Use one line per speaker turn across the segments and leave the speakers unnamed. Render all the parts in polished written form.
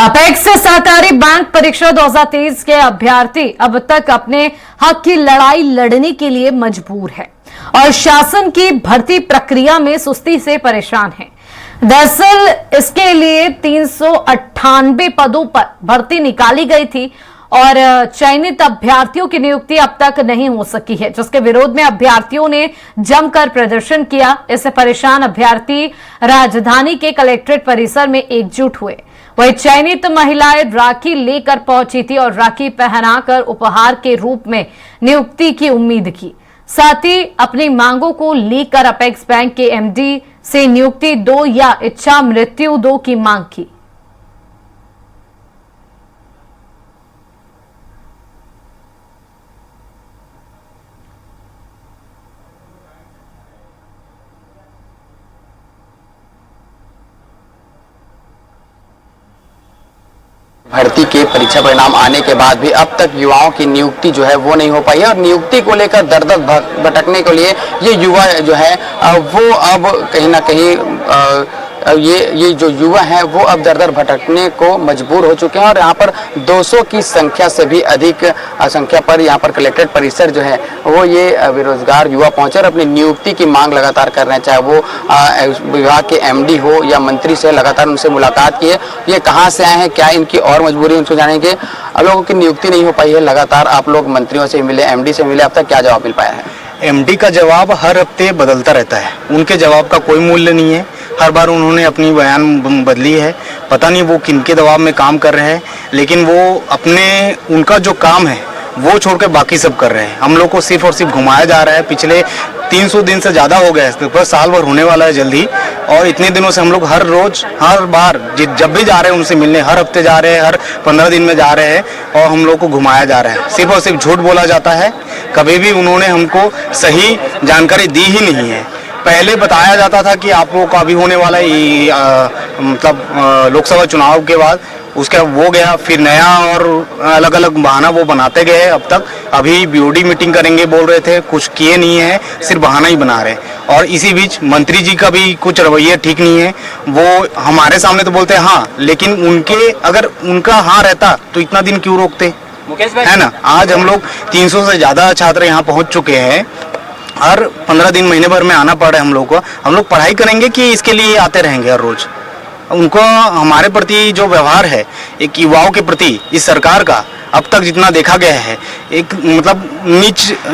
Apex सहकारी bank परीक्षा 2023 के अभ्यर्थी अब तक अपने हक की लड़ाई लड़ने के लिए मजबूर है और शासन की भर्ती प्रक्रिया में सुस्ती से परेशान है। दरअसल इसके लिए 398 पदों पर भर्ती निकाली गई थी और चयनित अभ्यर्थियों की नियुक्ति अब तक नहीं हो सकी है, जिसके विरोध में अभ्यर्थियों ने जमकर प्रदर्शन किया। इससे परेशान अभ्यर्थी राजधानी के कलेक्ट्रेट परिसर में एकजुट हुए। वही चयनित महिलाएं राखी लेकर पहुंची थी और राखी पहनाकर उपहार के रूप में नियुक्ति की उम्मीद की। साथ ही अपनी मांगों को लेकर अपेक्स बैंक के एमडी से नियुक्ति दो या इच्छा मृत्यु दो की मांग की।
भर्ती के परीक्षा परिणाम आने के बाद भी अब तक युवाओं की नियुक्ति जो है वो नहीं हो पाई है और नियुक्ति को लेकर दर दर भटकने के लिए ये युवा जो है वो अब कहीं ना कहीं ये जो युवा हैं वो अब दर दर भटकने को मजबूर हो चुके हैं और यहाँ पर 200 की संख्या से भी अधिक संख्या पर यहाँ पर कलेक्ट्रेट परिसर जो है वो ये बेरोजगार युवा पहुंचे और अपनी नियुक्ति की मांग लगातार कर रहे हैं, चाहे वो विभाग के एमडी हो या मंत्री से लगातार उनसे मुलाकात की है। ये कहाँ से आए हैं, क्या इनकी और मजबूरी उनको जानेंगे। अब लोगों की नियुक्ति नहीं हो पाई है, लगातार आप लोग मंत्रियों से मिले, एमडी से मिले, अब तक क्या जवाब मिल पाया है?
एमडी का जवाब हर हफ्ते बदलता रहता है, उनके जवाब का कोई मूल्य नहीं है। हर बार उन्होंने अपनी बयान बदली है, पता नहीं वो किनके दबाव में काम कर रहे हैं, लेकिन वो अपने उनका जो काम है वो छोड़ के बाकी सब कर रहे हैं। हम लोग को सिर्फ और सिर्फ घुमाया जा रहा है। पिछले 300 दिन से ज़्यादा हो गया है, पर साल भर होने वाला है जल्दी। और इतने दिनों से हम लोग हर रोज हर बार जब भी जा रहे हैं उनसे मिलने, हर हफ्ते जा रहे हैं, हर 15 दिन में जा रहे हैं और हम लोग को घुमाया जा रहा है। सिर्फ और सिर्फ झूठ बोला जाता है, कभी भी उन्होंने हमको सही जानकारी दी ही नहीं है। पहले बताया जाता था कि आप लोगों का अभी होने वाला लोकसभा चुनाव के बाद उसका वो गया, फिर नया और अलग अलग बहाना वो बनाते गए। अब तक अभी बीओडी मीटिंग करेंगे बोल रहे थे, कुछ किए नहीं है, सिर्फ बहाना ही बना रहे। और इसी बीच मंत्री जी का भी कुछ रवैया ठीक नहीं है। वो हमारे सामने तो बोलते हैं हाँ, लेकिन उनके अगर उनका हाँ रहता तो इतना दिन क्यों रोकते, है ना। आज हम लोग 300 से ज़्यादा छात्र यहाँ पहुँच चुके हैं। हर 15 दिन महीने भर में आना पड़ रहा है हम लोग को। हम लोग पढ़ाई करेंगे कि इसके लिए आते रहेंगे हर रोज। उनको हमारे प्रति जो व्यवहार है एक युवाओं के प्रति इस सरकार का अब तक जितना देखा गया है, एक मतलब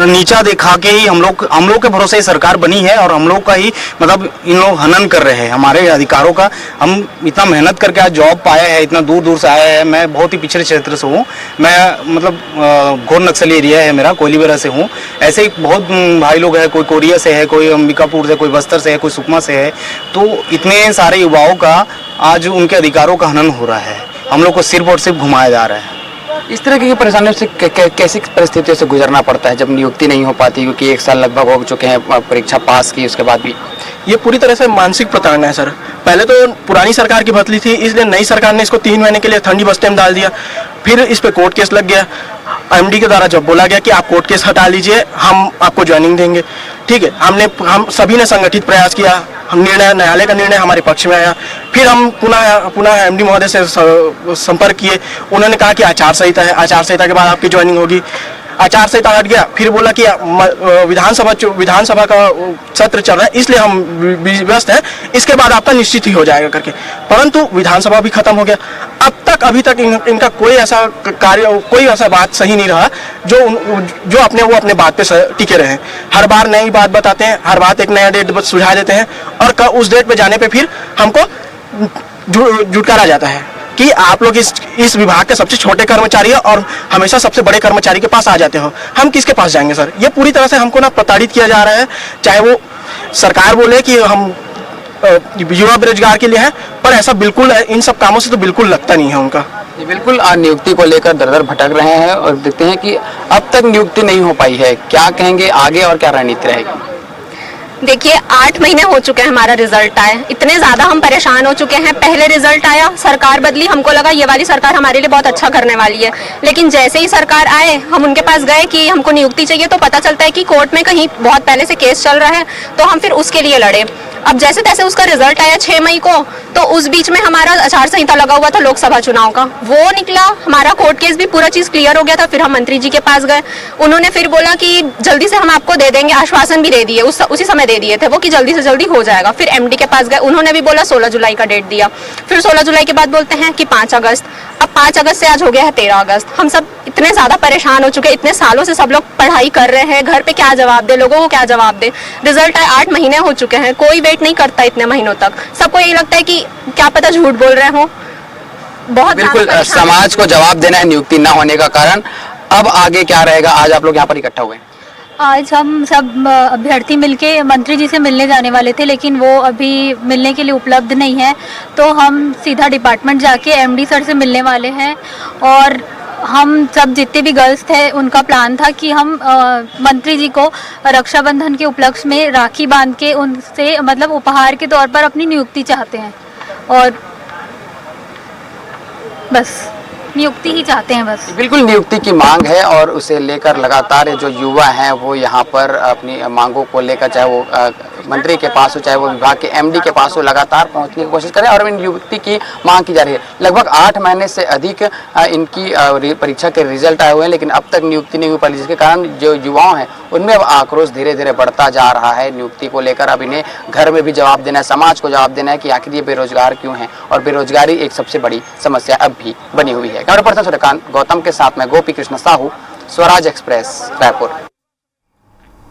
नीचा देखा के ही हम लोग के भरोसे सरकार बनी है और हम लोग का ही मतलब इन लोग हनन कर रहे हैं हमारे अधिकारों का। हम इतना मेहनत करके आज जॉब पाया है, इतना दूर दूर से आया है। मैं बहुत ही पिछड़े क्षेत्र से हूँ, मैं मतलब घोर नक्सली एरिया है मेरा, कोयलीबेरा से हूँ। ऐसे ही बहुत भाई लोग हैं, कोई कोरिया से है, कोई अंबिकापुर से, कोई बस्तर से है, कोई सुकमा से है। तो इतने सारे युवाओं का आज उनके अधिकारों का हनन हो रहा है। हम लोग को सिर्फ और सिर्फ घुमाया जा रहा है।
इस तरह की परेशानियों से कैसी परिस्थितियों से गुजरना पड़ता है जब नियुक्ति नहीं हो पाती, क्योंकि 1 साल लगभग हो चुके हैं परीक्षा पास की, उसके बाद भी
ये पूरी तरह से मानसिक प्रताड़ना है सर। पहले तो पुरानी सरकार की बदली थी, इसलिए नई सरकार ने इसको 3 महीने के लिए ठंडी बस्ते में डाल दिया। फिर इस पे कोर्ट केस लग गया। एमडी के द्वारा जब बोला गया कि आप कोर्ट केस हटा लीजिए, हम आपको ज्वाइनिंग देंगे, ठीक है। हम सभी ने संगठित प्रयास किया, हम न्यायालय का निर्णय हमारे पक्ष में आया। फिर हम पुनः एमडी महोदय से संपर्क किए, उन्होंने कहा कि आचार संहिता है, आचार संहिता के बाद आपकी ज्वाइनिंग होगी। आचार संहिता हट गया, फिर बोला कि विधानसभा का सत्र चल रहा है इसलिए हम व्यस्त हैं, इसके बाद आपका निश्चित ही हो जाएगा करके। परंतु विधानसभा भी खत्म हो गया। अभी तक इनका कोई ऐसा कार्य, कोई ऐसा बात सही नहीं रहा जो अपने बात पे टिके रहे। हर बार नई बात बताते हैं, हर बात एक नया डेट सुझा देते हैं और उस डेट पे जाने पे फिर हमको झुटकारा जाता है कि आप लोग इस विभाग के सबसे छोटे कर्मचारी हो और हमेशा सबसे बड़े कर्मचारी के पास आ जाते हो। हम किसके पास जाएंगे सर? ये पूरी तरह से हमको ना प्रताड़ित किया जा रहा है। चाहे वो सरकार बोले कि हम युवा बेरोजगार के लिए है, पर ऐसा बिल्कुल इन सब कामों से तो बिल्कुल लगता नहीं है उनका।
बिल्कुल नियुक्ति को लेकर दर दर भटक रहे हैं और देखते हैं कि अब तक नियुक्ति नहीं हो पाई है। क्या कहेंगे आगे और क्या रणनीति रहेगी?
देखिए 8 महीने हो चुके हैं हमारा रिजल्ट आए, इतने ज्यादा हम परेशान हो चुके हैं। पहले रिजल्ट आया, सरकार बदली, हमको लगा ये वाली सरकार हमारे लिए बहुत अच्छा करने वाली है, लेकिन जैसे ही सरकार आए हम उनके पास गए कि हमको नियुक्ति चाहिए, तो पता चलता है कि कोर्ट में कहीं बहुत पहले से केस चल रहा है, तो हम फिर उसके लिए लड़े। अब जैसे तैसे उसका रिजल्ट आया 6 मई को, तो उस बीच में हमारा आचार संहिता लगा हुआ था लोकसभा चुनाव का, वो निकला, हमारा कोर्ट केस भी पूरा चीज क्लियर हो गया था। फिर हम मंत्री जी के पास गए, उन्होंने फिर बोला कि जल्दी से हम आपको दे देंगे, आश्वासन भी दे दिए, उसी समय दे दिए थे वो कि जल्दी से जल्दी हो जाएगा। फिर एमडी के पास गए, उन्होंने भी बोला 16 जुलाई का डेट दिया। फिर 16 जुलाई के बाद बोलते हैं कि 5 अगस्त। अब 5 अगस्त से आज हो गया है 13 अगस्त। हम सब इतने ज्यादा परेशान हो चुके हैं, इतने सालों से सब लोग पढ़ाई कर रहे हैं, घर पे क्या जवाब दे, लोगों को क्या जवाब दे। रिजल्ट आए 8 महीने हो चुके हैं, कोई वेट नहीं करता इतने महीनों तक। सबको यही लगता है कि क्या पता झूठ बोल रहे हो। बहुत
बिल्कुल, समाज को जवाब देना है नियुक्ति न होने का कारण। अब आगे क्या रहेगा? आज आप लोग यहाँ पर इकट्ठा हुए।
आज हम सब अभ्यर्थी मिलके मंत्री जी से मिलने जाने वाले थे, लेकिन वो अभी मिलने के लिए उपलब्ध नहीं है, तो हम सीधा डिपार्टमेंट जाके एमडी सर से मिलने वाले हैं। और हम सब जितने भी गर्ल्स थे उनका प्लान था कि हम मंत्री जी को रक्षाबंधन के उपलक्ष्य में राखी बांध के उनसे मतलब उपहार के तौर पर अपनी नियुक्ति चाहते हैं, और बस नियुक्ति ही चाहते हैं बस।
बिल्कुल नियुक्ति की मांग है और उसे लेकर लगातार जो युवा हैं वो यहाँ पर अपनी मांगों को लेकर, चाहे वो मंत्री के पास हो चाहे वो विभाग के एमडी के पास हो, लगातार पहुंचने की कोशिश करें और इन नियुक्ति की मांग की जा रही है। लगभग 8 महीने से अधिक इनकी परीक्षा के रिजल्ट आए हुए हैं, लेकिन अब तक नियुक्ति नहीं हो पाई, जिसके कारण जो युवाओं हैं उनमें अब आक्रोश धीरे धीरे बढ़ता जा रहा है नियुक्ति को लेकर। अब इन्हें घर में भी जवाब देना है, समाज को जवाब देना है कि आखिर ये बेरोजगार क्यों हैं, और बेरोजगारी एक सबसे बड़ी समस्या अब भी बनी हुई है। कैमरा पर्सन सूर्यकांत गौतम के साथ में गोपी कृष्ण साहू, स्वराज एक्सप्रेस, रायपुर।